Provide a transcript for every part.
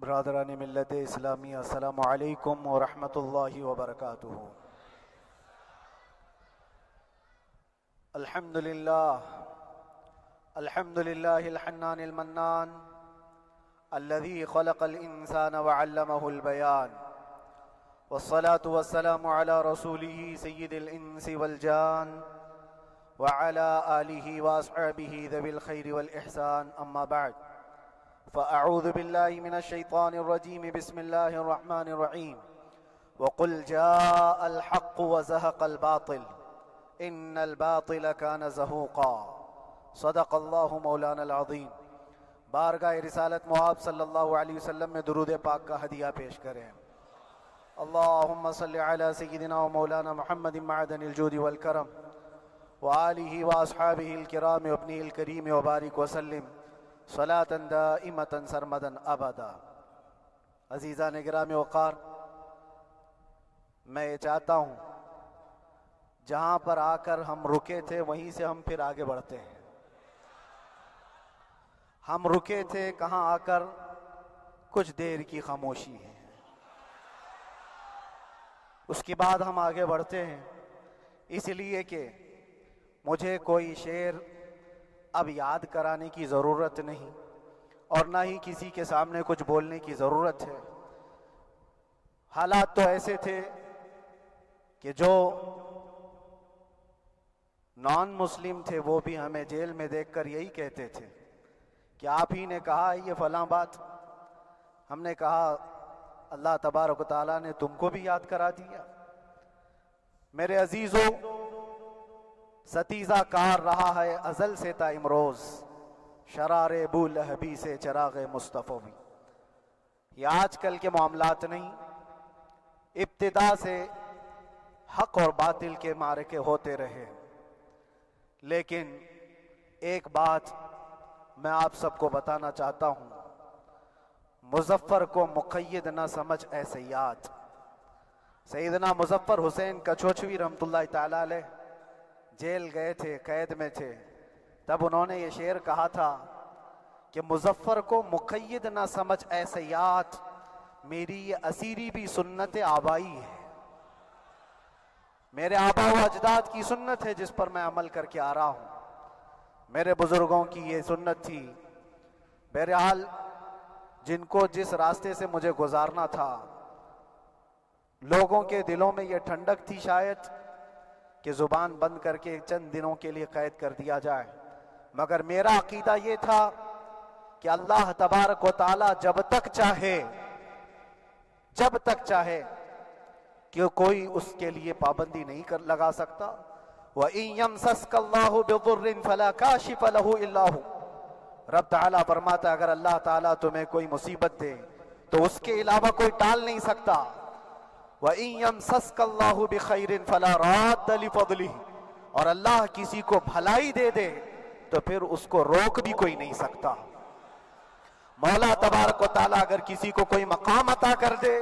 برادران ملت اسلامی، السلام علیکم ورحمۃ اللہ وبرکاتہ۔ الحمد للہ الحنان المنان الذي خلق الإنسان وعلمه البيان، والصلاة والسلام على رسوله سيد الإنس والجان وعلى آله وأصحابه ذوي الخير والإحسان، أما بعد فأعوذ بالله من الشيطان الرجيم، بسم الله الرحمن الرحيم، وقل جاء الحق وزهق الباطل إن الباطل كان زهوقا، صدق الله مولانا العظیم۔ بارگاہ رسالت مآب صلی اللہ علیہ وسلم میں درود پاک کا ہدیہ پیش کریں۔ اللہم صلی علی سیدنا و مولانا محمد معدن الجود والکرم وآلہ واصحابہ الکرام وابنہ الکریم وبارک وسلم صلاة دائمة سرمدا ابدا۔ عزیزان گرامی وقار، میں یہ چاہتا ہوں جہاں پر آ کر ہم رکے تھے وہیں سے ہم پھر آگے بڑھتے ہیں۔ ہم رکے تھے کہاں آ کر؟ کچھ دیر کی خاموشی ہے، اس کے بعد ہم آگے بڑھتے ہیں، اس لیے کہ مجھے کوئی شعر اب یاد کرانے کی ضرورت نہیں اور نہ ہی کسی کے سامنے کچھ بولنے کی ضرورت ہے۔ حالات تو ایسے تھے کہ جو نان مسلم تھے وہ بھی ہمیں جیل میں دیکھ کر یہی کہتے تھے کہ آپ ہی نے کہا یہ فلاں بات۔ ہم نے کہا اللہ تبارک و تعالیٰ نے تم کو بھی یاد کرا دیا۔ میرے عزیزو، ستیزہ کار رہا ہے ازل سے تا امروز، شرار ابو لہبی سے چراغ مصطفی۔ یہ آج کل کے معاملات نہیں، ابتدا سے حق اور باطل کے معرکے ہوتے رہے، لیکن ایک بات میں آپ سب کو بتانا چاہتا ہوں، مظفر کو مقید نہ سمجھ اے سیاد۔ سیدنا مظفر حسین کچھوچھوی رحمت اللہ تعالی علیہ جیل گئے تھے، قید میں تھے، تب انہوں نے یہ شعر کہا تھا کہ مظفر کو مقید نہ سمجھ اے سیاد، میری یہ اسیری بھی سنت آبائی ہے، میرے آبا و اجداد کی سنت ہے جس پر میں عمل کر کے آ رہا ہوں، میرے بزرگوں کی یہ سنت تھی۔ بہرحال جن کو جس راستے سے مجھے گزارنا تھا، لوگوں کے دلوں میں یہ ٹھنڈک تھی شاید کہ زبان بند کر کے چند دنوں کے لیے قید کر دیا جائے، مگر میرا عقیدہ یہ تھا کہ اللہ تبارک و تعالی جب تک چاہے کہ کوئی اس کے لیے پابندی نہیں لگا سکتا۔ وَإِن يَمْسَسْكَ اللَّهُ بِضُرٍّ فَلَا كَاشِفَ لَهُ إِلَّا هُوَ۔ رب تعالیٰ فرماتا ہے اگر اللہ تعالیٰ تمہیں کوئی مصیبت دے تو اس کے علاوہ کوئی ٹال نہیں سکتا۔ وَإِن يَمْسَسْكَ اللَّهُ بِخَيْرٍ فَلَا رَادَّ لِفَضْلِهِ، اور اللہ کسی کو بھلائی دے دے تو پھر اس کو روک بھی کوئی نہیں سکتا۔ مولا تبارک و تعالیٰ اگر کسی کو کوئی مقام عطا کر دے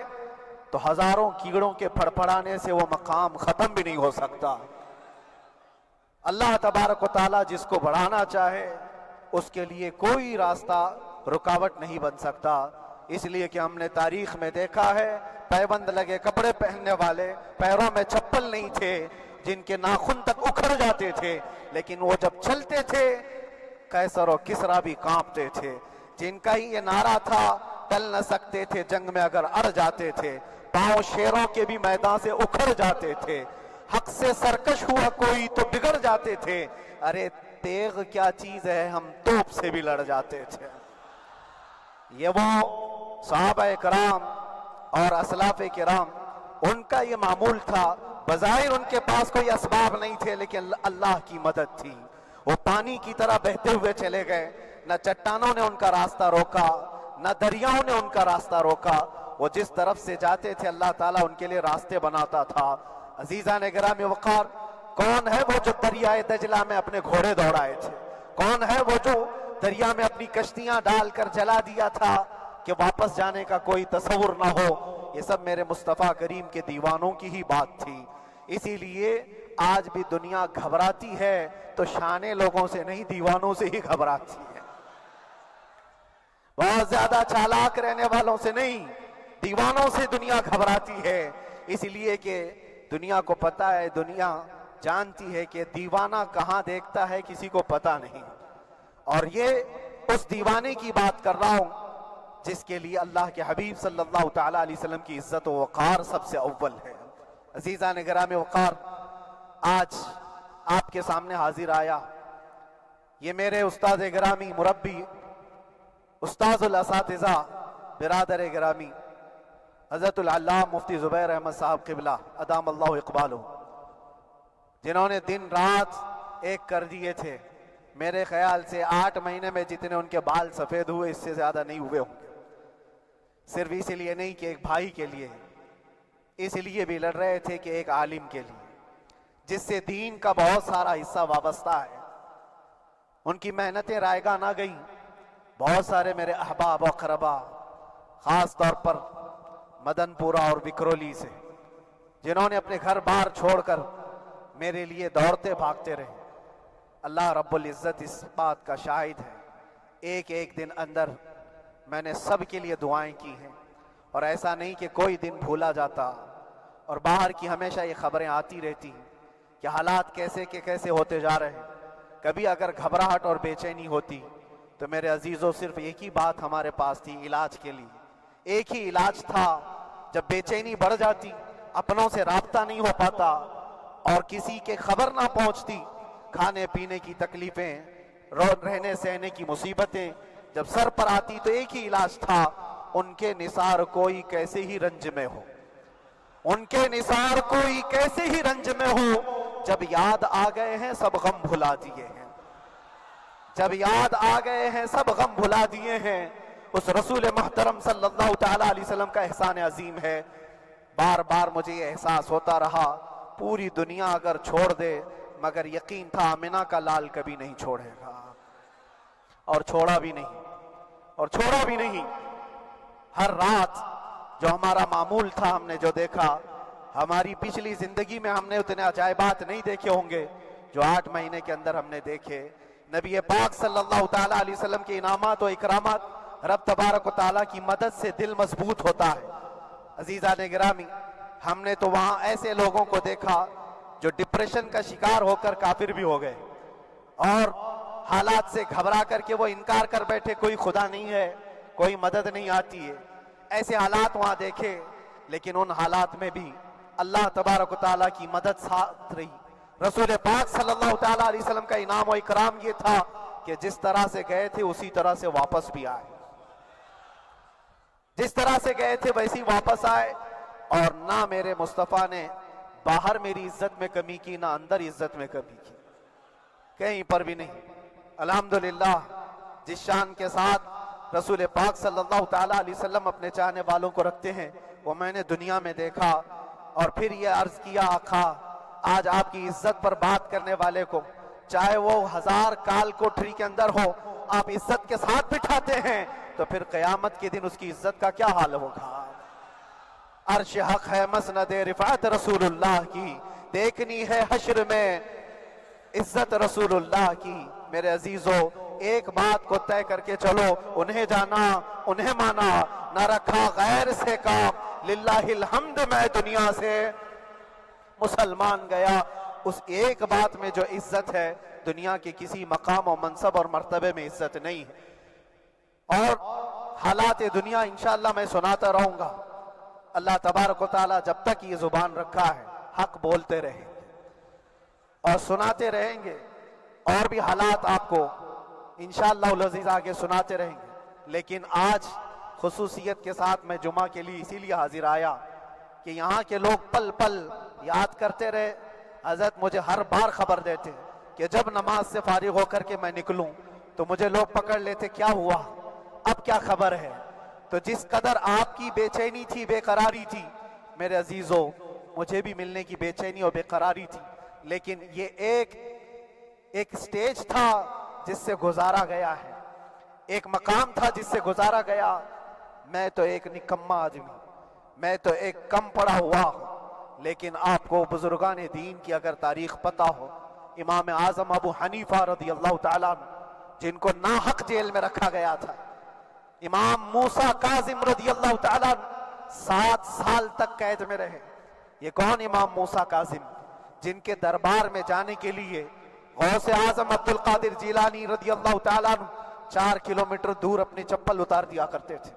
تو ہزاروں کیڑوں کے پھڑپڑانے سے وہ مقام ختم بھی نہیں ہو سکتا۔ اللہ تبارک و تعالیٰ جس کو بڑھانا چاہے اس کے لیے کوئی راستہ رکاوٹ نہیں بن سکتا، اس لیے کہ ہم نے تاریخ میں دیکھا ہے پیبند لگے کپڑے پہننے والے، پیروں میں چپل نہیں تھے، جن کے ناخن تک اکھڑ جاتے تھے، لیکن وہ جب چلتے تھے قیصر و کسریٰ بھی کانپتے تھے، جن کا ہی یہ نعرہ تھا ٹل نہ سکتے تھے جنگ میں اگر اڑ جاتے تھے، پاؤں شیروں کے بھی میدان سے اکھڑ جاتے تھے، حق سے سرکش ہوا کوئی تو بگڑ جاتے تھے، ارے تیغ کیا چیز ہے ہم توپ سے بھی لڑ جاتے تھے۔ یہ وہ صحابہ کرام اور اسلاف کرام، ان کا یہ معمول تھا، بظاہر ان کے پاس کوئی اسباب نہیں تھے لیکن اللہ کی مدد تھی، وہ پانی کی طرح بہتے ہوئے چلے گئے، نہ چٹانوں نے ان کا راستہ روکا، نہ دریاؤں نے ان کا راستہ روکا، وہ جس طرف سے جاتے تھے اللہ تعالیٰ ان کے لیے راستے بناتا تھا۔ عزیزان گرامی وقار، کون ہے وہ جو دریائے دجلہ میں اپنے گھوڑے دوڑائے تھے؟ کون ہے وہ جو دریا میں اپنی کشتیاں ڈال کر جلا دیا تھا کہ واپس جانے کا کوئی تصور نہ ہو؟ یہ سب میرے مصطفیٰ کریم کے دیوانوں کی ہی بات تھی۔ اسی لیے آج بھی دنیا گھبراتی ہے تو شانے لوگوں سے نہیں، دیوانوں سے ہی گھبراتی ہے۔ بہت زیادہ چالاک رہنے والوں سے نہیں، دیوانوں سے دنیا گھبراتی ہے، اس لیے کہ دنیا کو پتا ہے، دنیا جانتی ہے کہ دیوانہ کہاں دیکھتا ہے کسی کو پتا نہیں۔ اور یہ اس دیوانے کی بات کر رہا ہوں جس کے لیے اللہ کے حبیب صلی اللہ تعالیٰ علیہ وسلم کی عزت و وقار سب سے اول ہے۔ عزیزان گرامی وقار، آج آپ کے سامنے حاضر آیا، یہ میرے استاد گرامی، مربی، استاذ الاساتذہ، برادر گرامی حضرت العلامہ مفتی زبیر احمد صاحب قبلہ ادام اللہ اقبالہ، جنہوں نے دن رات ایک کر دیے تھے۔ میرے خیال سے 8 مہینے میں جتنے ان کے بال سفید ہوئے اس سے زیادہ نہیں ہوئے ہوں گے، صرف اس لیے نہیں کہ ایک بھائی کے لیے، اس لیے بھی لڑ رہے تھے کہ ایک عالم کے لیے جس سے دین کا بہت سارا حصہ وابستہ ہے۔ ان کی محنتیں رائگاں نہ گئیں۔ بہت سارے میرے احباب و اقربا، خاص طور پر مدن پورہ اور وکرولی سے، جنہوں نے اپنے گھر بار چھوڑ کر میرے لیے دوڑتے بھاگتے رہے، اللہ رب العزت اس بات کا شاہد ہے، ایک ایک دن اندر میں نے سب کے لیے دعائیں کی ہیں، اور ایسا نہیں کہ کوئی دن بھولا جاتا، اور باہر کی ہمیشہ یہ خبریں آتی رہتی ہیں کہ حالات کیسے کے کیسے ہوتے جا رہے ہیں۔ کبھی اگر گھبراہٹ اور بے چینی ہوتی تو میرے عزیزوں صرف ایک ہی بات ہمارے پاس تھی علاج کے لیے، ایک ہی علاج تھا۔ جب بے چینی بڑھ جاتی، اپنوں سے رابطہ نہیں ہو پاتا اور کسی کے خبر نہ پہنچتی، کھانے پینے کی تکلیفیں، رہنے سہنے کی مصیبتیں جب سر پر آتی تو ایک ہی علاج تھا، ان کے نثار کوئی کیسے ہی رنج میں ہو، ان کے نثار کوئی کیسے ہی رنج میں ہو، جب یاد آ گئے ہیں سب غم بھلا دیے ہیں، جب یاد آ گئے ہیں سب غم بھلا دیے ہیں۔ اس رسول محترم صلی اللہ تعالیٰ علیہ وسلم کا احسان عظیم ہے۔ بار بار مجھے یہ احساس ہوتا رہا، پوری دنیا اگر چھوڑ دے مگر یقین تھا آمنہ کا لال کبھی نہیں چھوڑے گا، اور چھوڑا بھی نہیں، اور چھوڑا بھی نہیں۔ ہر رات جو ہمارا معمول تھا ہم نے جو دیکھا، ہماری پچھلی زندگی میں ہم نے اتنے عجائبات نہیں دیکھے ہوں گے جو 8 مہینے کے اندر ہم نے دیکھے۔ نبی پاک صلی اللہ تعالیٰ علیہ وسلم کے انعامات و اکرامات، رب تبارک و تعالیٰ کی مدد سے دل مضبوط ہوتا ہے۔ عزیزان گرامی، ہم نے تو وہاں ایسے لوگوں کو دیکھا جو ڈپریشن کا شکار ہو کر کافر بھی ہو گئے، اور حالات سے گھبرا کر کے وہ انکار کر بیٹھے، کوئی خدا نہیں ہے، کوئی مدد نہیں آتی ہے، ایسے حالات وہاں دیکھے۔ لیکن ان حالات میں بھی اللہ تبارک و تعالیٰ کی مدد ساتھ رہی۔ رسول پاک صلی اللہ تعالیٰ علیہ وسلم کا انعام و اکرام یہ تھا کہ جس طرح سے گئے تھے اسی طرح سے واپس بھی آئے، جس طرح سے گئے تھے ویسی واپس آئے، اور نہ میرے مصطفیٰ نے باہر میری عزت میں کمی کی، نہ اندر عزت میں کمی کی، کہیں پر بھی نہیں۔ الحمدللہ، جس شان کے ساتھ رسول پاک صلی اللہ تعالیٰ علیہ وسلم اپنے چاہنے والوں کو رکھتے ہیں وہ میں نے دنیا میں دیکھا، اور پھر یہ عرض کیا آقا آج آپ کی عزت پر بات کرنے والے کو چاہے وہ 1000 کال کوٹری کے اندر ہو، آپ عزت کے ساتھ بٹھاتے ہیں تو پھر قیامت کے دن اس کی عزت کا کیا حال ہوگا۔ عرش حق ہے مسند رفعت رسول اللہ کی، دیکھنی ہے حشر میں عزت رسول اللہ کی۔ میرے عزیزو، ایک بات کو طے کر کے چلو، انہیں جانا انہیں مانا، نہ رکھا غیر سے کام، للہ الحمد میں دنیا سے مسلمان گیا۔ اس ایک بات میں جو عزت ہے، دنیا کے کسی مقام و منصب اور مرتبے میں عزت نہیں ہے۔ اور حالات دنیا انشاءاللہ میں سناتا رہوں گا۔ اللہ تبارک و تعالیٰ جب تک یہ زبان رکھا ہے حق بولتے رہیں گے اور سناتے رہیں گے، اور بھی حالات آپ کو انشاءاللہ العزیز آگے سناتے رہیں گے۔ لیکن آج خصوصیت کے ساتھ میں جمعہ کے لیے اسی لیے حاضر آیا کہ یہاں کے لوگ پل پل یاد کرتے رہے۔ حضرت مجھے ہر بار خبر دیتے کہ جب نماز سے فارغ ہو کر کے میں نکلوں تو مجھے لوگ پکڑ لیتے، کیا ہوا، اب کیا خبر ہے۔ تو جس قدر آپ کی بے چینی تھی، بے قراری تھی، میرے عزیزو مجھے بھی ملنے کی بے چینی اور بے قراری تھی، لیکن یہ ایک سٹیج تھا جس سے گزارا گیا ہے، ایک مقام تھا جس سے گزارا گیا۔ میں تو ایک نکما آدمی، میں تو ایک کم پڑا ہوا ہوں، لیکن آپ کو بزرگان دین کی اگر تاریخ پتہ ہو، امام اعظم ابو حنیفہ رضی اللہ تعالیٰ عنہ، جن کو ناحق جیل میں رکھا گیا تھا، امام موسیٰ کاظم رضی اللہ تعالیٰ 7 سال تک قید میں رہے۔ یہ کون امام موسیٰ کاظم؟ جن کے دربار میں جانے کے لیے غوث اعظم عبد القادر جیلانی رضی اللہ تعالیٰ 4 کلومیٹر دور اپنی چپل اتار دیا کرتے تھے۔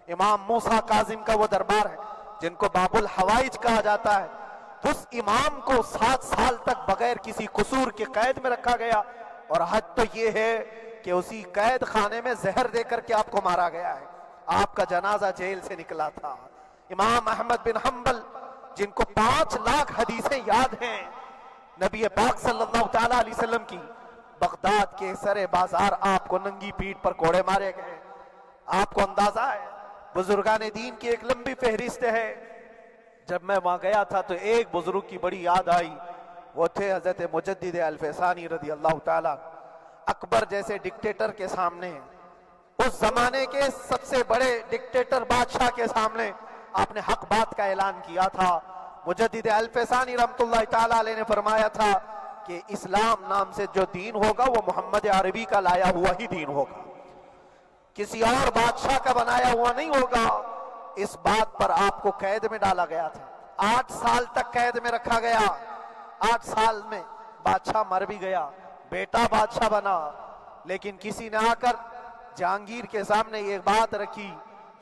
امام موسیٰ کاظم کا وہ دربار ہے جن کو باب الحوائج کہا جاتا ہے۔ اس امام کو 7 سال تک بغیر کسی قصور کے قید میں رکھا گیا، اور حد تو یہ ہے کہ اسی قید خانے میں زہر دے کر کے آپ کو مارا گیا ہے۔ آپ کا جنازہ جیل سے نکلا تھا۔ امام احمد بن حنبل جن کو 5 لاکھ حدیثیں یاد ہیں، نبی پاک صلی اللہ تعالیٰ علیہ وسلم کی، بغداد کے سرے بازار آپ کو ننگی پیٹھ پر کوڑے مارے گئے۔ آپ کو اندازہ ہے بزرگان دین کی ایک لمبی فہرست ہے۔ جب میں وہاں گیا تھا تو ایک بزرگ کی بڑی یاد آئی، وہ تھے حضرت مجدد الفیسانی رضی اللہ تعالیٰ۔ اکبر جیسے ڈکٹیٹر کے سامنے، اس زمانے کے سب سے بڑے ڈکٹیٹر بادشاہ کے سامنے آپ نے حق بات کا اعلان کیا تھا۔ مجدد الفیسانی رحمت اللہ تعالیٰ علیہ نے فرمایا تھا کہ اسلام نام سے جو دین ہوگا وہ محمد عربی کا لایا ہوا ہی دین ہوگا، کسی اور بادشاہ کا بنایا ہوا نہیں ہوگا۔ اس بات پر آپ کو قید میں ڈالا گیا تھا، 8 سال تک قید میں رکھا گیا۔ 8 سال میں بادشاہ مر بھی گیا، بیٹا بادشاہ بنا، لیکن کسی نے آ کر جہانگیر کے سامنے یہ بات رکھی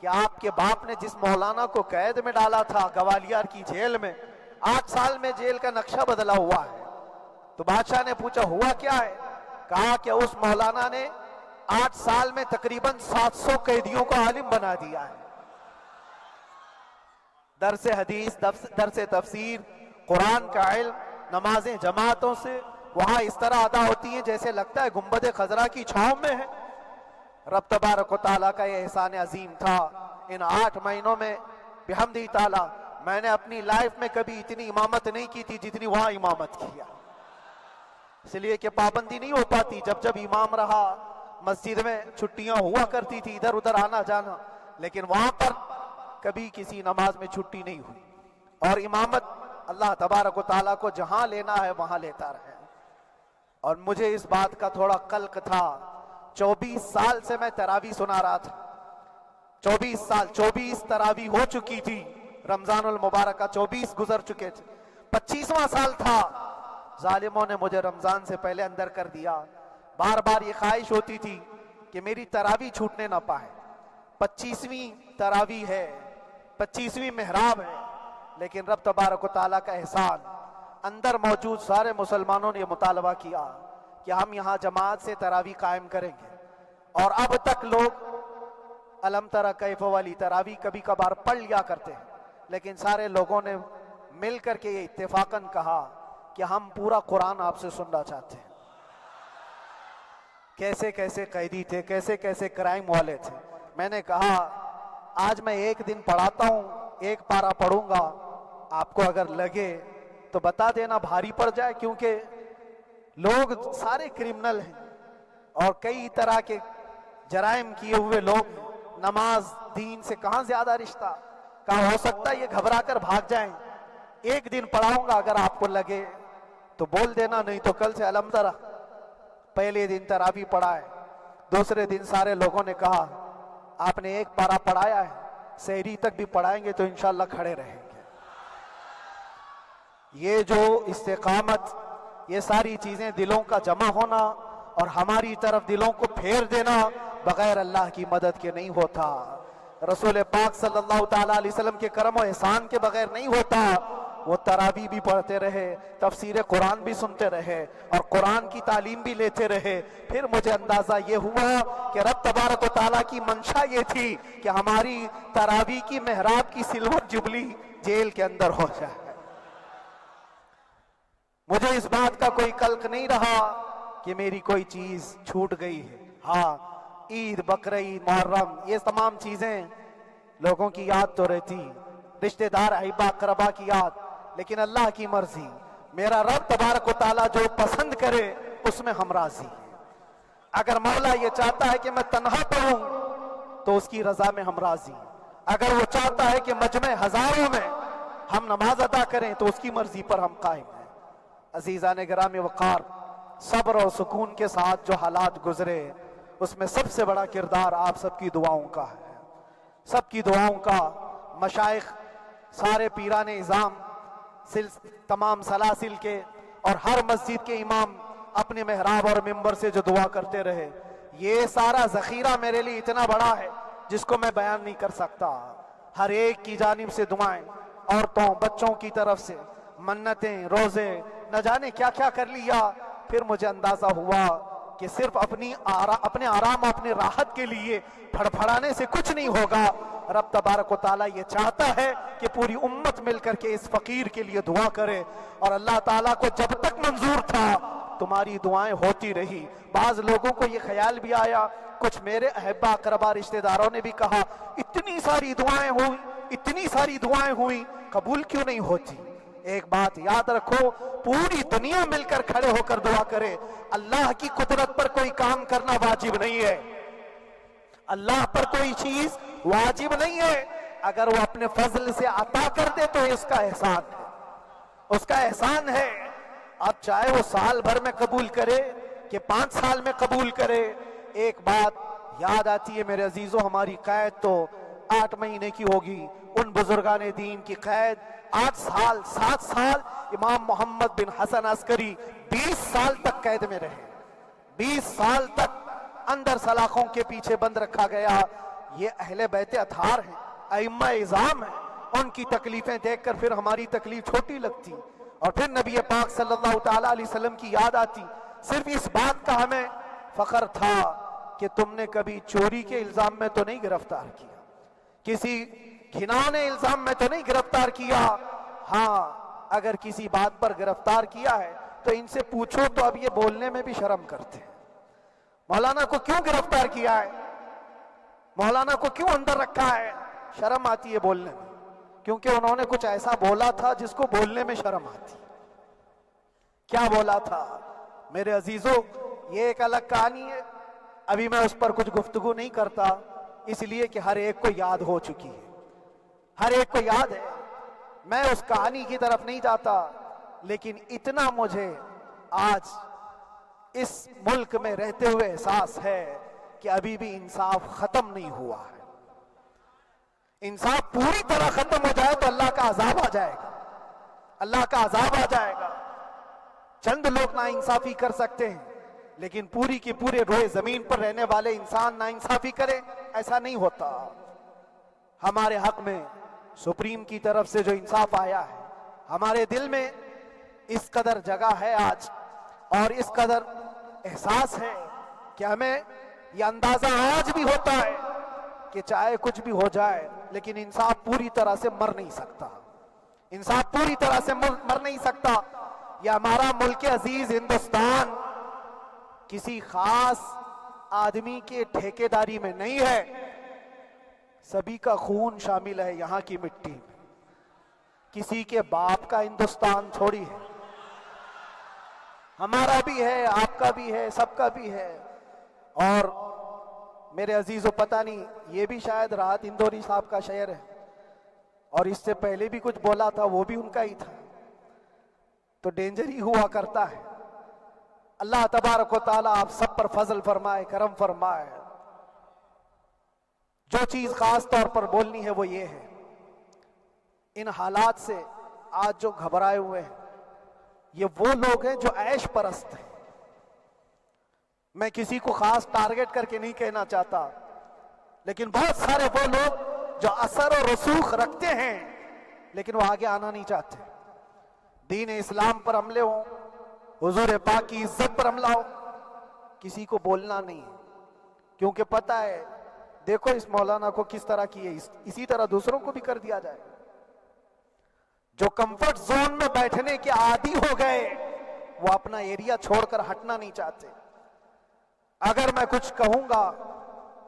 کہ آپ کے باپ نے جس مولانا کو قید میں ڈالا تھا گوالیار کی جیل میں، 8 سال میں جیل کا نقشہ بدلا ہوا ہے۔ تو بادشاہ نے پوچھا ہوا کیا ہے؟ کہا کہ اس مولانا نے 8 سال میں تقریباً 700 قیدیوں کو عالم بنا دیا ہے۔ درس حدیث، درس تفسیر، قرآن کا علم، نمازیں جماعتوں سے وہاں اس طرح ادا ہوتی ہیں جیسے لگتا ہے گنبد خضرا کی چھاؤں میں ہے۔ رب تبارک و تعالیٰ کا یہ احسان عظیم تھا۔ ان 8 مہینوں میں بحمدہ تعالیٰ میں نے اپنی لائف میں کبھی اتنی امامت نہیں کی تھی جتنی وہاں امامت کیا، اس لیے کہ پابندی نہیں ہو پاتی۔ جب جب امام رہا مسجد میں چھٹیاں ہوا کرتی تھی، ادھر ادھر آنا جانا، لیکن وہاں پر کبھی کسی نماز میں چھٹی نہیں ہوئی، اور امامت اللہ تبارک و تعالیٰ کو جہاں لینا ہے وہاں لیتا رہے۔ اور مجھے اس بات کا تھوڑا قلق تھا، 24 سال سے میں تراویح سنا رہا تھا، 24 سال، 24 تراویح ہو چکی تھی، رمضان المبارک کا 24 گزر چکے تھے، 25واں سال تھا، ظالموں نے مجھے رمضان سے پہلے اندر کر دیا۔ بار بار یہ خواہش ہوتی تھی کہ میری تراویح چھوٹنے نہ پائے، 25ویں تراویح ہے، 25ویں محراب ہے، لیکن رب تبارک و تعالیٰ کا احسان، اندر موجود سارے مسلمانوں نے یہ مطالبہ کیا کہ ہم یہاں جماعت سے تراویح قائم کریں گے، اور اب تک لوگ الم تری کیف والی تراویح کبھی کبھار پڑھ لیا کرتے ہیں، لیکن سارے لوگوں نے مل کر کے یہ اتفاقاً کہا کہ ہم پورا قرآن آپ سے سننا چاہتے ہیں۔ کیسے کیسے قیدی تھے، کیسے کیسے کرائم والے تھے۔ میں نے کہا آج میں ایک دن پڑھاتا ہوں، ایک پارہ پڑھوں گا، آپ کو اگر لگے تو بتا دینا، بھاری پڑ جائے، کیونکہ لوگ سارے کرمنل ہیں اور کئی طرح کے جرائم کیے ہوئے لوگ ہیں، نماز دین سے کہاں زیادہ رشتہ، کہاں ہو سکتا ہے یہ گھبرا کر بھاگ جائیں۔ ایک دن پڑھاؤں گا، اگر آپ کو لگے تو بول دینا، نہیں تو کل سے الم تری۔ پہلے دن تراویح پڑھا ہے، دوسرے دن سارے لوگوں نے کہا آپ نے ایک پارہ پڑھایا ہے، سحری تک بھی پڑھائیں گے تو انشاءاللہ کھڑے رہیں گے۔ یہ جو استقامت، یہ ساری چیزیں دلوں کا جمع ہونا اور ہماری طرف دلوں کو پھیر دینا بغیر اللہ کی مدد کے نہیں ہوتا، رسول پاک صلی اللہ تعالیٰ علیہ وسلم کے کرم و احسان کے بغیر نہیں ہوتا۔ وہ تراویح بھی پڑھتے رہے، تفسیر قرآن بھی سنتے رہے اور قرآن کی تعلیم بھی لیتے رہے۔ پھر مجھے اندازہ یہ ہوا کہ رب تبارک و تعالیٰ کی منشا یہ تھی کہ ہماری تراویح کی محراب کی سلور جبلی جیل کے اندر ہو جائے۔ مجھے اس بات کا کوئی قلق نہیں رہا کہ میری کوئی چیز چھوٹ گئی ہے۔ ہاں، عید، بقرعید، محرم، یہ تمام چیزیں لوگوں کی یاد تو رہتی، رشتہ دار، احبا، اقربا کی یاد، لیکن اللہ کی مرضی، میرا رب تبارک و تعالیٰ جو پسند کرے اس میں ہم راضی ہیں۔ اگر مولا یہ چاہتا ہے کہ میں تنہا پڑھوں تو اس کی رضا میں ہم راضی ہیں، اگر وہ چاہتا ہے کہ مجمع ہزاروں میں ہم نماز ادا کریں تو اس کی مرضی پر ہم قائم ہیں۔ عزیزان گرامی وقار، صبر اور سکون کے ساتھ جو حالات گزرے اس میں سب سے بڑا کردار آپ سب کی دعاؤں کا ہے، سب کی دعاؤں کا۔ مشائخ، سارے پیران اعظام، تمام سلاسل کے اور ہر مسجد کے امام اپنے محراب اور منبر سے جو دعا کرتے رہے، یہ سارا ذخیرہ میرے لیے اتنا بڑا ہے جس کو میں بیان نہیں کر سکتا۔ ہر ایک کی جانب سے دعائیں، عورتوں بچوں کی طرف سے منتیں، روزے، نہ جانے کیا کیا کر لیا۔ پھر مجھے اندازہ ہوا کہ صرف اپنے آرام، اپنے راحت کے لیے پھڑپھڑانے سے کچھ نہیں ہوگا۔ رب تبارک و تعالیٰ یہ چاہتا ہے کہ پوری امت مل کر کے اس فقیر کے لیے دعا کرے، اور اللہ تعالیٰ کو جب تک منظور تھا تمہاری دعائیں ہوتی رہی۔ بعض لوگوں کو یہ خیال بھی آیا، کچھ میرے احبا اقربا رشتہ داروں نے بھی کہا اتنی ساری دعائیں ہوئی، اتنی ساری دعائیں ہوئی، قبول کیوں نہیں ہوتی؟ ایک بات یاد رکھو، پوری دنیا مل کر کھڑے ہو کر دعا کرے، اللہ کی قدرت پر کوئی کام کرنا واجب نہیں ہے، اللہ پر کوئی چیز واجب نہیں ہے۔ اگر وہ اپنے فضل سے عطا کر دے تو اس کا احسان ہے، اس کا احسان ہے۔ اب چاہے وہ سال بھر میں قبول کرے کہ 5 سال میں قبول کرے، ایک بات یاد آتی ہے میرے عزیزوں، ہماری قید تو 8 مہینے کی ہوگی، ان بزرگان دین کی قید 8 سال 7 سال۔ امام محمد بن حسن عسکری 20 سال تک قید میں رہے، 20 سال تک اندر سلاخوں کے پیچھے بند رکھا گیا۔ یہ اہل بیت اطہار ہیں، ائمہ اعظام ہیں، ان کی تکلیفیں دیکھ کر پھر ہماری تکلیف چھوٹی لگتی، اور پھر نبی پاک صلی اللہ تعالیٰ علیہ وسلم کی یاد آتی۔ صرف اس بات کا ہمیں فخر تھا کہ تم نے کبھی چوری کے الزام میں تو نہیں گرفتار کیا، کسی گھناؤنے الزام میں تو نہیں گرفتار کیا۔ ہاں اگر کسی بات پر گرفتار کیا ہے تو ان سے پوچھو تو اب یہ بولنے میں بھی شرم کرتے ہیں، مولانا کو کیوں گرفتار کیا ہے، مولانا کو کیوں اندر رکھا ہے؟ شرم آتی ہے بولنے میں، کیونکہ انہوں نے کچھ ایسا بولا تھا جس کو بولنے میں شرم آتی۔ کیا بولا تھا میرے عزیزوں؟ یہ ایک الگ کہانی ہے، ابھی میں اس پر کچھ گفتگو نہیں کرتا، اس لیے کہ ہر ایک کو یاد ہو چکی ہے، ہر ایک کو یاد ہے۔ میں اس کہانی کی طرف نہیں جاتا، لیکن اتنا مجھے آج اس ملک میں رہتے ہوئے احساس ہے کہ ابھی بھی انصاف ختم نہیں ہوا ہے۔ انصاف پوری طرح ختم ہو جائے تو اللہ کا عذاب آ جائے گا، اللہ کا عذاب آ جائے گا۔ چند لوگ نا انصافی کر سکتے ہیں، لیکن پوری کی پورے روئے زمین پر رہنے والے انسان نا انصافی کرے، ایسا نہیں ہوتا۔ ہمارے حق میں سپریم کی طرف سے جو انصاف آیا ہے، ہمارے دل میں اس قدر جگہ ہے آج، اور اس قدر احساس ہے کہ ہمیں یہ اندازہ آج بھی ہوتا ہے کہ چاہے کچھ بھی ہو جائے لیکن انصاف پوری طرح سے مر نہیں سکتا، انصاف پوری طرح سے مر نہیں سکتا۔ یہ ہمارا ملک عزیز ہندوستان کسی خاص آدمی کے ٹھیکیداری میں نہیں ہے، سبھی کا خون شامل ہے یہاں کی مٹی میں، کسی کے باپ کا ہندوستان تھوڑی ہے، ہمارا بھی ہے، آپ کا بھی ہے، سب کا بھی ہے۔ اور میرے عزیزو پتہ نہیں، یہ بھی شاید راحت اندوری صاحب کا شعر ہے، اور اس سے پہلے بھی کچھ بولا تھا، وہ بھی ان کا ہی تھا، تو ڈینجر ہی ہوا کرتا ہے۔ اللہ تبارک و تعالیٰ آپ سب پر فضل فرمائے، کرم فرمائے۔ جو چیز خاص طور پر بولنی ہے وہ یہ ہے، ان حالات سے آج جو گھبرائے ہوئے ہیں یہ وہ لوگ ہیں جو عیش پرست ہیں۔ میں کسی کو خاص ٹارگٹ کر کے نہیں کہنا چاہتا، لیکن بہت سارے وہ لوگ جو اثر و رسوخ رکھتے ہیں لیکن وہ آگے آنا نہیں چاہتے۔ دین اسلام پر حملے ہوں، حضور پاک کی عزت پر حملہ ہو، کسی کو بولنا نہیں ہے، کیونکہ پتہ ہے دیکھو اس مولانا کو کس طرح کی ہے، اسی طرح دوسروں کو بھی کر دیا جائے۔ جو کمفرٹ زون میں بیٹھنے کے عادی ہو گئے وہ اپنا ایریا چھوڑ کر ہٹنا نہیں چاہتے۔ اگر میں کچھ کہوں گا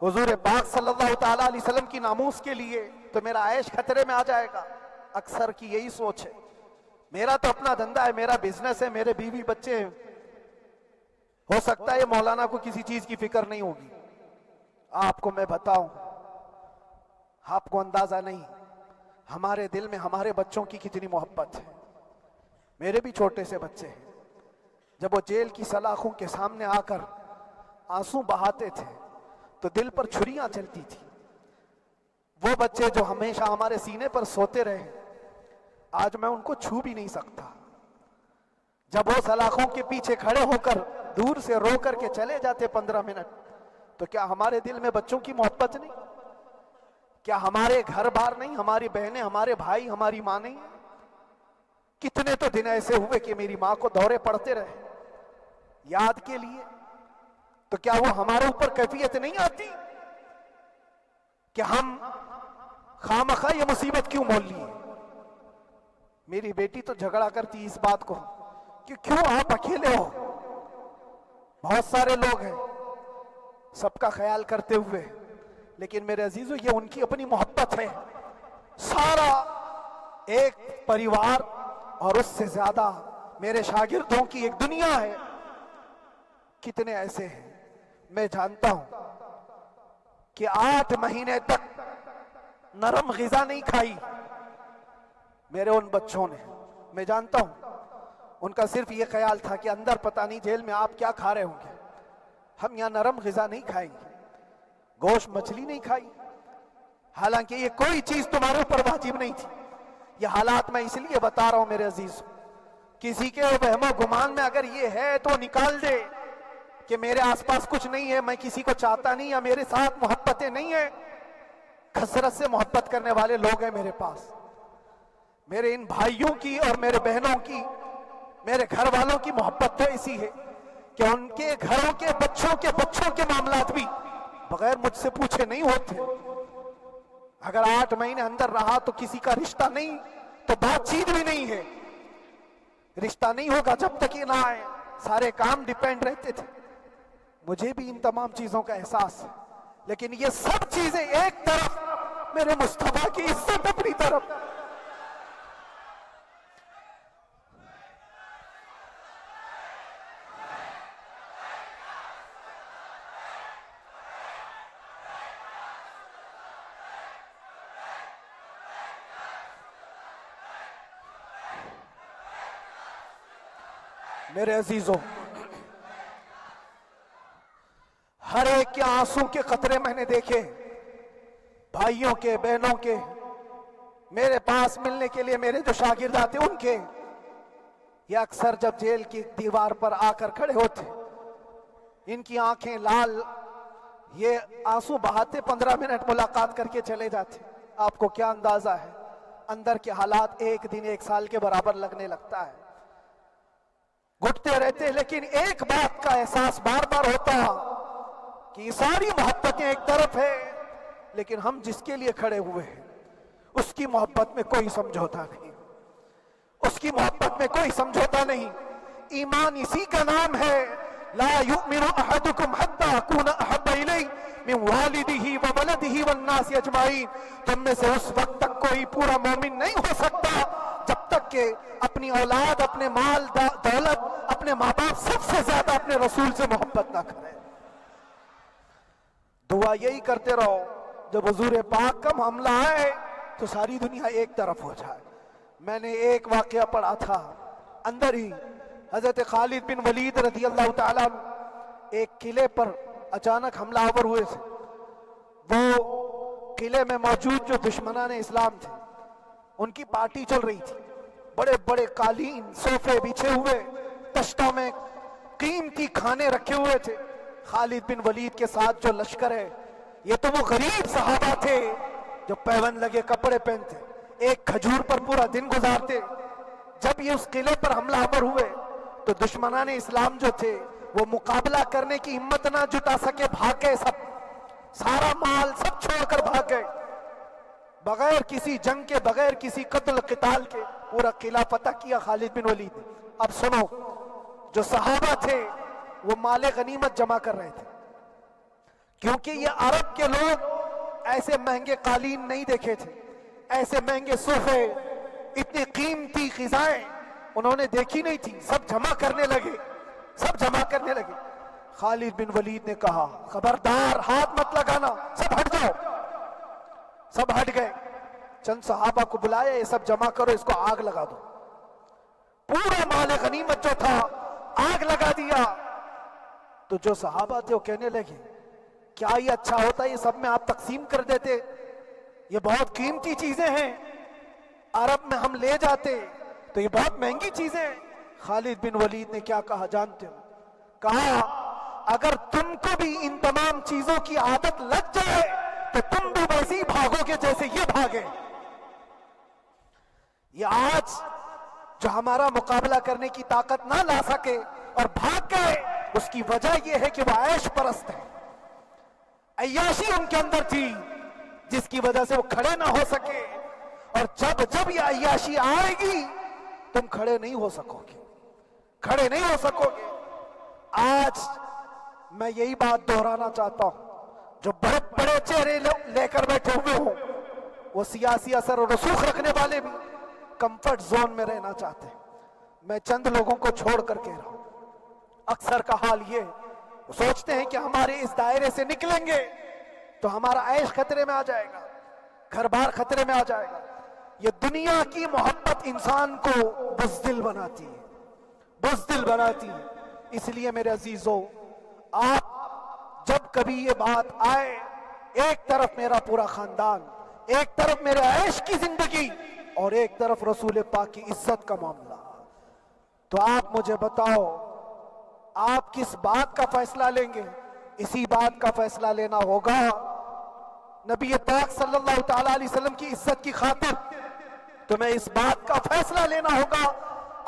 حضور پاک صلی اللہ تعالیٰ علیہ وسلم کی ناموس کے لیے تو میرا عیش خطرے میں آ جائے گا۔ اکثر کی یہی سوچ ہے، میرا تو اپنا دھندا ہے، میرا بزنس ہے، میرے بیوی بچے ہیں، ہو سکتا ہے مولانا کو کسی چیز کی فکر نہیں ہوگی۔ آپ کو میں بتاؤں، آپ کو اندازہ نہیں ہمارے دل میں ہمارے بچوں کی کتنی محبت ہے۔ میرے بھی چھوٹے سے بچے ہیں، جب وہ جیل کی سلاخوں کے سامنے آ کر آنسو بہاتے تھے تو دل پر چھریاں چلتی تھی. وہ بچے جو ہمیشہ ہمارے سینے پر سوتے رہے, آج میں ان کو چھو بھی نہیں سکتا. جب وہ سلاخوں کے پیچھے کھڑے ہو کر دور سے رو کر کے چلے جاتے 15 منٹ, تو کیا ہمارے دل میں بچوں کی محبت نہیں؟ کیا ہمارے گھر بار نہیں, ہماری بہنیں, ہمارے بھائی, ہماری ماں نہیں؟ کتنے تو دن ایسے ہوئے کہ میری ماں کو دورے پڑتے رہے یاد کے لیے. تو کیا وہ ہمارے اوپر کیفیت نہیں آتی کہ ہم خامخواہ یہ مصیبت کیوں مول لیے؟ میری بیٹی تو جھگڑا کرتی اس بات کو کہ کیوں آپ اکیلے ہو, بہت سارے لوگ ہیں سب کا خیال کرتے ہوئے. لیکن میرے عزیزو, یہ ان کی اپنی محبت ہے. سارا ایک پریوار اور اس سے زیادہ میرے شاگردوں کی ایک دنیا ہے. کتنے ایسے ہیں, میں جانتا ہوں کہ 8 مہینے تک نرم غذا نہیں کھائی میرے ان بچوں نے. میں جانتا ہوں ان کا صرف یہ خیال تھا کہ اندر پتہ نہیں جیل میں آپ کیا کھا رہے ہوں گے, ہم یہاں نرم غذا نہیں کھائیں گے, گوشت مچھلی نہیں کھائی. حالانکہ یہ کوئی چیز تمہارے اوپر واجب نہیں تھی. یہ حالات میں اس لیے بتا رہا ہوں میرے عزیز, کسی کے وہم و گمان میں اگر یہ ہے تو نکال دے کہ میرے آس پاس کچھ نہیں ہے, میں کسی کو چاہتا نہیں, یا میرے ساتھ محبتیں نہیں ہیں. کثرت سے محبت کرنے والے لوگ ہیں میرے پاس. میرے ان بھائیوں کی اور میرے بہنوں کی, میرے گھر والوں کی محبت تو ایسی ہے کہ ان کے گھروں کے بچوں کے معاملات بھی بغیر مجھ سے پوچھے نہیں ہوتے. اگر 8 مہینے اندر رہا تو کسی کا رشتہ نہیں تو بات چیت بھی نہیں ہے. رشتہ نہیں ہوگا جب تک یہ نہ آئے. سارے کام ڈیپینڈ رہتے تھے. مجھے بھی ان تمام چیزوں کا احساس ہے, لیکن یہ سب چیزیں ایک طرف, میرے مصطفیٰ کی عزت اپنی طرف. میرے عزیزوں, ہر ایک کے آنسوں کے قطرے میں نے دیکھے, بھائیوں کے, بہنوں کے, میرے پاس ملنے کے لیے میرے جو شاگرد آتے ان کے. یہ اکثر جب جیل کی دیوار پر آ کر کھڑے ہوتے, ان کی آنکھیں لال, یہ آنسو بہاتے 15 منٹ ملاقات کر کے چلے جاتے. آپ کو کیا اندازہ ہے اندر کے حالات ایک دن 1 سال کے برابر لگنے لگتا ہے. گھٹتے رہتے, لیکن ایک بات کا احساس بار بار ہوتا کہ یہ ساری محبتیں ایک طرف ہے, لیکن ہم جس کے لیے کھڑے ہوئے ہیں اس کی محبت میں کوئی سمجھوتا نہیں, اس کی محبت میں کوئی سمجھوتا نہیں. ایمان اسی کا نام ہے, لا یؤمن احدکم حتی اکون احب الیہ من والدہ وولدہ والناس اجمعین. تم میں سے اس وقت تک کوئی پورا مومن نہیں ہو سکتا جب تک کہ اپنی اولاد, اپنے مال دولت, اپنے ماں باپ, سب سے زیادہ اپنے رسول سے محبت نہ کرے. دعا یہی کرتے رہو جب حضور پاک کا معاملہ آئے تو ساری دنیا ایک طرف ہو جائے. میں نے ایک واقعہ پڑھا تھا اندر ہی, حضرت خالد بن ولید رضی اللہ تعالیٰ ایک قلعے پر اچانک حملہ آور ہوئے تھے. وہ قلعے میں موجود جو دشمنان اسلام تھے ان کی پارٹی چل رہی تھی. بڑے بڑے قالین, صوفے بچھے ہوئے, تشتوں میں قیمتی کھانے رکھے ہوئے تھے. خالد بن ولید کے ساتھ جو لشکر ہے, یہ تو وہ غریب صحابہ تھے جو پیون لگے کپڑے پہنتے, ایک کھجور پر پورا دن گزارتے. جب یہ اس قلعے پر حملہ آور ہوئے تو دشمنان اسلام جو تھے وہ مقابلہ کرنے کی ہمت نہ جٹا سکے, بھاگ گئے. سارا مال سب چھوڑ کر بھاگ گئے, بغیر کسی جنگ کے, بغیر کسی قتل قتال کے پورا قلعہ فتح کیا خالد بن ولید. اب سنو, جو صحابہ تھے وہ مال غنیمت جمع کر رہے تھے, کیونکہ یہ عرب کے لوگ ایسے مہنگے قالین نہیں دیکھے تھے, ایسے مہنگے صوفے, اتنی قیمتی غذائیں انہوں نے دیکھی نہیں تھی. سب جمع کرنے لگے. خالد بن ولید نے کہا, خبردار, ہاتھ مت لگانا, سب ہٹ جاؤ. سب ہٹ گئے. چند صحابہ کو بلایا, یہ سب جمع کرو, اس کو آگ لگا دو. پورا مال غنیمت جو تھا آگ لگا دیا. تو جو صحابہ تھے وہ کہنے لگے, کیا یہ اچھا ہوتا ہے یہ سب میں آپ تقسیم کر دیتے؟ یہ بہت قیمتی چیزیں ہیں، عرب میں ہم لے جاتے تو یہ بہت مہنگی چیزیں ہیں۔ خالد بن ولید نے کیا کہا جانتے ہو؟ کہا اگر تم کو بھی ان تمام چیزوں کی عادت لگ جائے تو تم بھی ویسے ہی بھاگو گے جیسے یہ بھاگے۔ یہ آج جو ہمارا مقابلہ کرنے کی طاقت نہ لا سکے اور بھاگ گئے، اس کی وجہ یہ ہے کہ وہ عیش پرست ہے، عیاشی ان کے اندر تھی جس کی وجہ سے وہ کھڑے نہ ہو سکے، اور جب یہ عیاشی آئے گی تم کھڑے نہیں ہو سکو گے، کھڑے نہیں ہو سکو گے۔ آج میں یہی بات دہرانا چاہتا ہوں، جو بہت بڑے چہرے لے کر بیٹھے ہوئے ہوں، وہ سیاسی اثر و رسوخ رکھنے والے بھی کمفرٹ زون میں رہنا چاہتے ہیں۔ میں چند لوگوں کو چھوڑ کر کہہ رہا ہوں، اکثر کا حال یہ وہ سوچتے ہیں کہ ہمارے اس دائرے سے نکلیں گے تو ہمارا عیش خطرے میں آ جائے گا، گھر بار خطرے میں آ جائے گا۔ یہ دنیا کی محبت انسان کو بزدل بناتی ہے، بزدل بناتی ہے۔ اس لیے میرے عزیزو، آپ جب کبھی یہ بات آئے، ایک طرف میرا پورا خاندان، ایک طرف میرے عیش کی زندگی اور ایک طرف رسول پاک کی عزت کا معاملہ، تو آپ مجھے بتاؤ آپ کس بات کا فیصلہ لیں گے؟ اسی بات کا فیصلہ لینا ہوگا نبی پاک صلی اللہ تعالیٰ علیہ وسلم کی عزت کی خاطر تمہیں اس بات کا فیصلہ لینا ہوگا۔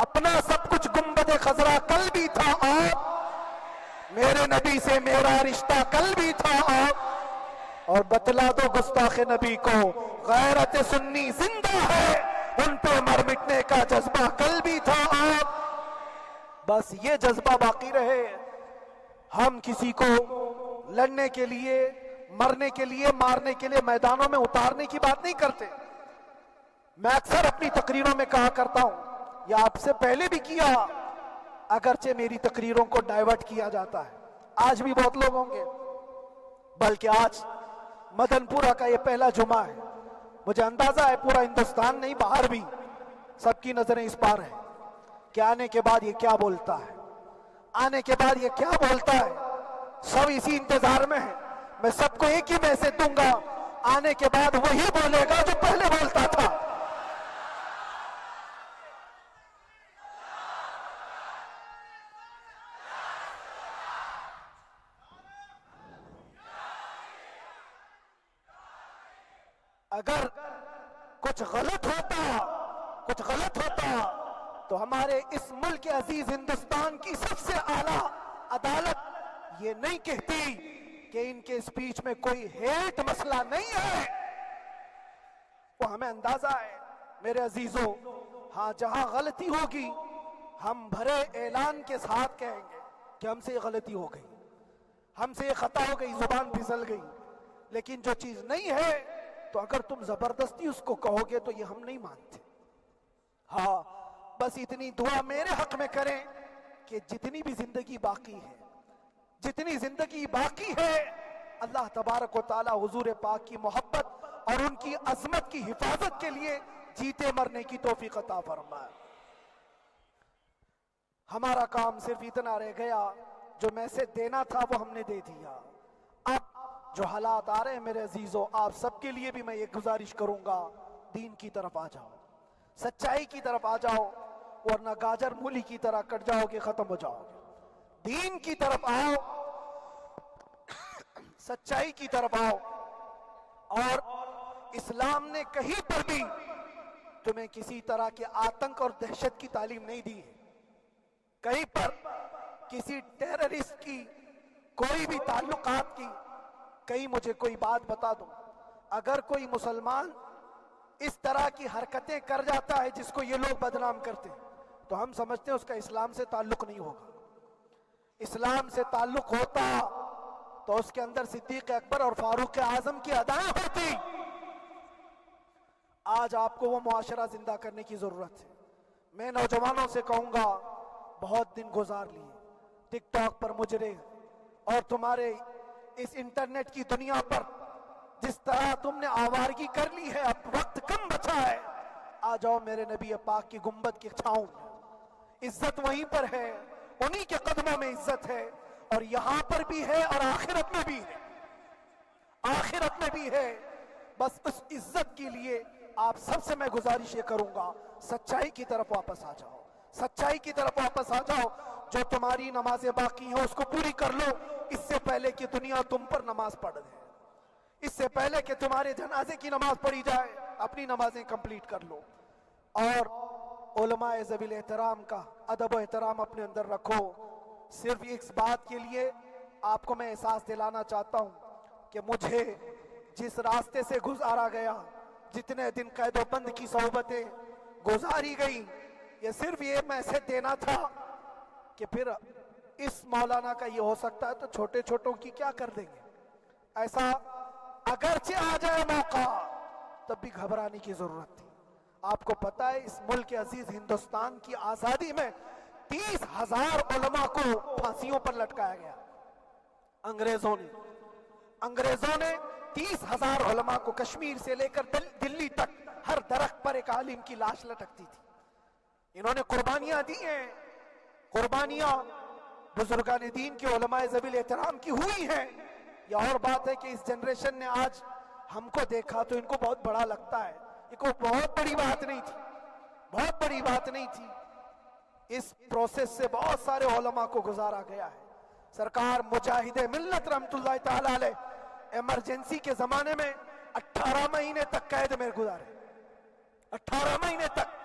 اپنا سب کچھ گنبد خضرا کل بھی تھا آپ، میرے نبی سے میرا رشتہ کل بھی تھا آپ، اور بتلا دو گستاخ نبی کو غیرت سنی زندہ ہے، ان پہ مر مٹنے کا جذبہ کل بھی تھا آپ۔ بس یہ جذبہ باقی رہے، ہم کسی کو لڑنے کے لیے، مرنے کے لیے، مارنے کے لیے میدانوں میں اتارنے کی بات نہیں کرتے۔ میں اکثر اپنی تقریروں میں کہا کرتا ہوں، یا آپ سے پہلے بھی کیا، اگرچہ میری تقریروں کو ڈائیورٹ کیا جاتا ہے، آج بھی بہت لوگ ہوں گے، بلکہ آج مدن پورہ کا یہ پہلا جمعہ ہے، مجھے اندازہ ہے پورا ہندوستان نہیں باہر بھی سب کی نظریں اس پار ہیں کہ آنے کے بعد یہ کیا بولتا ہے، آنے کے بعد یہ کیا بولتا ہے۔ سب اسی انتظار میں ہیں، میں سب کو ایک ہی میسج دوں گا، آنے کے بعد وہی بولے گا جو پہلے بولتا تھا۔ اگر کچھ غلط ہوتا تو ہمارے اس ملک عزیز ہندوستان کی سب سے اعلیٰ عدالت یہ نہیں کہتی کہ ان کے اسپیچ میں کوئی ہیٹ مسئلہ نہیں ہے۔ وہ ہمیں اندازہ ہے میرے عزیزوں، ہاں جہاں غلطی ہوگی ہم بھرے اعلان کے ساتھ کہیں گے کہ ہم سے یہ غلطی ہو گئی، ہم سے یہ خطا ہو گئی، زبان پھسل گئی، لیکن جو چیز نہیں ہے تو اگر تم زبردستی اس کو کہو گے تو یہ ہم نہیں مانتے۔ ہاں بس اتنی دعا میرے حق میں کریں کہ جتنی بھی زندگی باقی ہے اللہ تبارک و تعالی حضور پاک کی محبت اور ان کی عظمت کی حفاظت کے لیے جیتے مرنے کی توفیق عطا فرمائے۔ ہمارا کام صرف اتنا رہ گیا، جو میسج دینا تھا وہ ہم نے دے دیا۔ اب جو حالات آ رہے ہیں میرے عزیزوں، آپ سب کے لیے بھی میں یہ گزارش کروں گا، دین کی طرف آ جاؤ، سچائی کی طرف آ جاؤ، ورنہ گاجر مولی کی طرح کٹ جاؤ گے، ختم ہو جاؤ گے۔ دین کی طرف آؤ، سچائی کی طرف آؤ، اور اسلام نے کہیں پر بھی تمہیں کسی طرح کے آتنک اور دہشت کی تعلیم نہیں دی ہے، کہیں پر کسی ٹیررسٹ کی کوئی بھی تعلقات کی۔ کہیں مجھے کوئی بات بتا دو، اگر کوئی مسلمان اس طرح کی حرکتیں کر جاتا ہے جس کو یہ لوگ بدنام کرتے ہیں تو ہم سمجھتے ہیں اس کا اسلام سے تعلق نہیں ہوگا۔ اسلام سے تعلق ہوتا تو اس کے اندر صدیق اکبر اور فاروق اعظم کی ادائیں ہوتی۔ آج آپ کو وہ معاشرہ زندہ کرنے کی ضرورت ہے۔ میں نوجوانوں سے کہوں گا، بہت دن گزار لیے ٹک ٹاک پر مجرے، اور تمہارے اس انٹرنیٹ کی دنیا پر جس طرح تم نے آوارگی کر لی ہے، اب وقت کم بچا ہے، آ جاؤ میرے نبی پاک کی گنبد کی چھاؤں میں۔ عزت وہیں پر ہے، انہی کے قدموں میں عزت ہے، اور یہاں پر بھی ہے اور آخرت میں بھی ہے۔ آخرت میں بھی ہے۔ بس اس عزت کے لیے آپ سب سے میں گزارش یہ کروں گا، سچائی کی طرف واپس آ جاؤ، سچائی کی طرف واپس آ جاؤ۔ جو تمہاری نمازیں باقی ہیں اس کو پوری کر لو، اس سے پہلے کہ دنیا تم پر نماز پڑھ دے، اس سے پہلے کہ تمہارے جنازے کی نماز پڑھی جائے، اپنی نمازیں کمپلیٹ کر لو۔ اور علماء ذوی احترام کا ادب و احترام اپنے اندر رکھو۔ صرف اس بات کے لیے آپ کو میں احساس دلانا چاہتا ہوں کہ مجھے جس راستے سے گزارا گیا، جتنے دن قید و بند کی صحبتیں گزاری گئی، یہ صرف یہ میسج دینا تھا کہ پھر اس مولانا کا یہ ہو سکتا ہے تو چھوٹے چھوٹوں کی کیا کر دیں گے۔ ایسا اگرچہ آ جائے موقع تب بھی گھبرانے کی ضرورت تھی۔ آپ کو پتہ ہے اس ملک عزیز ہندوستان کی آزادی میں 30,000 علماء کو پھانسیوں پر لٹکایا گیا۔ انگریزوں نے 30,000 علماء کو کشمیر سے لے کر دلی تک ہر درخت پر ایک عالم کی لاش لٹکتی تھی۔ انہوں نے قربانیاں دی ہیں، قربانیاں بزرگان دین کے علماء ذوی احترام کی ہوئی ہیں۔ یہ اور بات ہے کہ اس جنریشن نے آج ہم کو دیکھا تو ان کو بہت بڑا لگتا ہے، یہ کوئی بہت بڑی بات نہیں تھی، بہت بڑی بات نہیں تھی۔ اس پروسیس سے بہت سارے علماء کو گزارا گیا ہے۔ سرکار مجاہد ملت رحمت اللہ تعالی علیہ ایمرجنسی کے زمانے میں 18 مہینے تک قید میں گزارے، 18 مہینے تک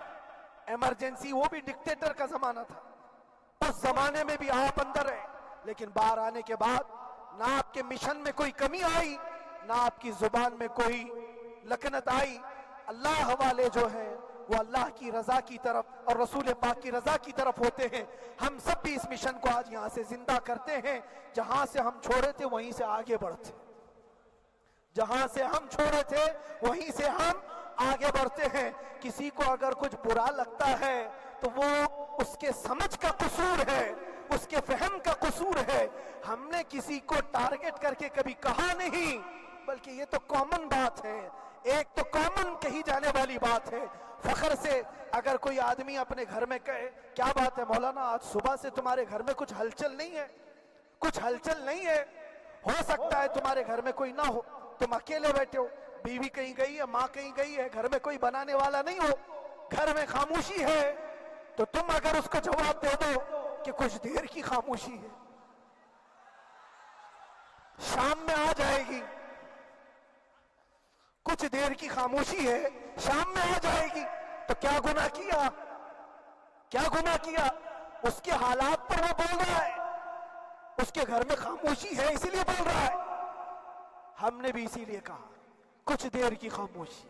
ایمرجنسی، وہ بھی ڈکٹیٹر کا زمانہ تھا۔ اس زمانے میں بھی آپ اندر رہے، لیکن باہر آنے کے بعد نہ آپ کے مشن میں کوئی کمی آئی، نہ آپ کی زبان میں کوئی لکنت آئی۔ اللہ والے جو ہیں وہ اللہ کی رضا کی طرف اور رسول پاک کی رضا کی طرف ہوتے ہیں۔ ہم سب بھی اس مشن کو آج یہاں سے زندہ کرتے ہیں، جہاں سے ہم چھوڑے تھے وہیں سے آگے بڑھتے، جہاں سے ہم چھوڑے تھے وہیں سے ہم آگے بڑھتے ہیں۔ کسی کو اگر کچھ برا لگتا ہے تو وہ اس کے سمجھ کا قصور ہے، اس کے فہم کا قصور ہے۔ ہم نے کسی کو ٹارگٹ کر کے کبھی کہا نہیں، بلکہ یہ تو کامن بات ہے، ایک تو کامن کہی جانے والی بات ہے۔ فخر سے اگر کوئی آدمی اپنے گھر میں کہے کیا بات ہے مولانا آج صبح سے تمہارے گھر میں کچھ ہلچل نہیں ہے، کچھ ہلچل نہیں ہے، ہو سکتا ہے تمہارے گھر میں کوئی نہ ہو، تم اکیلے بیٹھے ہو، بیوی کہیں گئی ہے، ماں کہیں گئی ہے، گھر میں کوئی بنانے والا نہیں ہو، گھر میں خاموشی ہے، تو تم اگر اس کو جواب دے دو کہ کچھ دیر کی خاموشی ہے، شام میں آ جائے گی، کچھ دیر کی خاموشی ہے، شام میں آ جائے گی، تو کیا گناہ کیا، کیا گناہ کیا؟ اس کے حالات پر وہ بول رہا ہے، اس کے گھر میں خاموشی ہے اسی لیے بول رہا ہے۔ ہم نے بھی اسی لیے کہا کچھ دیر کی خاموشی،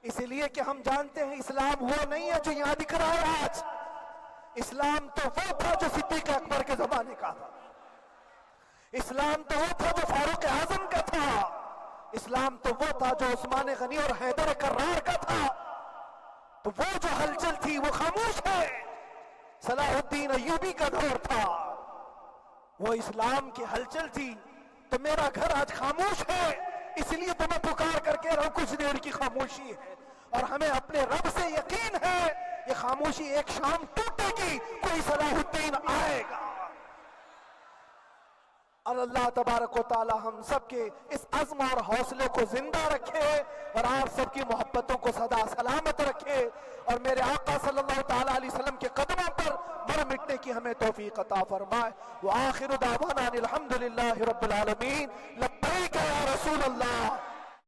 اس لیے کہ ہم جانتے ہیں اسلام وہ نہیں ہے جو یہاں دکھ رہا ہے آج، اسلام تو وہ تھا جو صدیق اکبر کے زمانے کا تھا، اسلام تو وہ تھا جو فاروق اعظم کا تھا، اسلام تو وہ تھا جو عثمان غنی اور حیدر کرار کا تھا۔ تو وہ جو ہلچل تھی وہ خاموش ہے، صلاح الدین ایوبی کا دور تھا، وہ اسلام کی ہلچل تھی۔ تو میرا گھر آج خاموش ہے، اس لیے تو میں پکار کر کے رہا ہوں کچھ دیر کی خاموشی ہے، اور ہمیں اپنے رب سے یقین ہے یہ خاموشی ایک شام ٹوٹے گی، کوئی صلاح الدین آئے گا۔ اور اللہ تبارک و تعالی ہم سب کے اس عزم اور حوصلے کو زندہ رکھے، اور آپ سب کی محبتوں کو سدا سلامت رکھے، اور میرے آقا صلی اللہ تعالی علیہ وسلم کے قدموں پر مر مٹنے کی ہمیں توفیق عطا فرمائے۔ وآخر دعوانا الحمدللہ رب العالمین، لبیک یا رسول اللہ۔